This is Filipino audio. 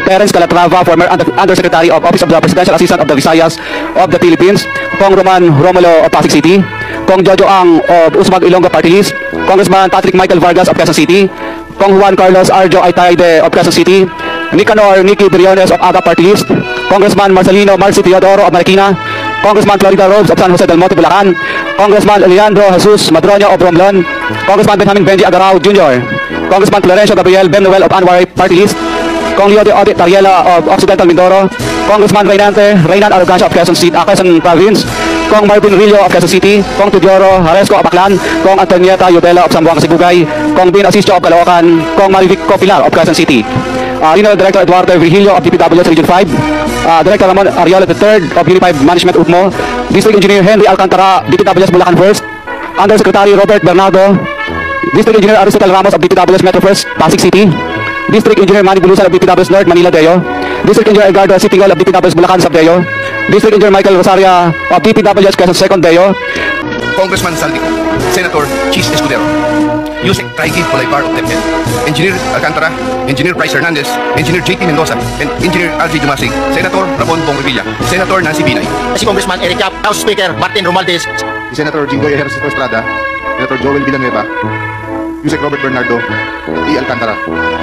Terence Calatrava, former Undersecretary of Office of the Presidential Assistant of the Visayas of the Philippines, Kong Roman Romulo of Pasig City, Kong Jojo Ang of Usmag Ilonggo Party List, Congressman Patrick Michael Vargas of Quezon City, Kong Juan Carlos Arjo Aitaide of Quezon City, Nicanor Nicky Briones of AGA Party List, Congressman Marcelino Marci Teodoro of Marikina, Congressman Florida Rhodes of San Jose del Monte, Bulacan, Congressman Leandro Jesus Madroño of Romblon, Congressman Benjamin Benji Agarao Jr., Congressman Florencio Gabriel Benuel of Anwar Party List, Kong Leo de Audit Tariela of Occidental Mindoro, Congressman Reynan Arrogancia of Quezon Province, Kong Marvin Rillo of Quezon City, Kong Tudioro Haresco of Baclan, Kong Antonieta Yudela of Zamboanga Sibugay, Kong Bin Asisio of Caloocan, Kong Marivic Copilar of Quezon City, Regional Director Eduardo Virgilio of DPWS Region 5, Director Ramon Ariola III of Unified Management UGMO, District Engineer Henry Alcantara, DPWS Bulacan First, Undersecretary Robert Bernardo, District Engineer Aristotle Ramos of DPWS Metro First, Pasig City, District Engineer Manny Bulusan of DPWS North, Manila Deo, District Engineer Edgardo Sitingal of DPWS Bulacan Subdeo, District Engineer Michael Rosaria of DPWS Quezon Second Deo, Congressman Saldico, Senator Chis Escudero, Yusek Taigi Polaypar of DepEd, Engineer Alcantara, Engineer Bryce Hernandez, Engineer JT Mendoza, and Engineer RJ Dumasig, Senator Ramon Bong Revilla, Senator Nancy Binay, si Congressman Eric Yap, House Speaker Martin Romualdez, si Senator Jinggoy Ejercito Estrada, Senator Joel Villanueva, Yusek Robert Bernardo, at E. Alcantara.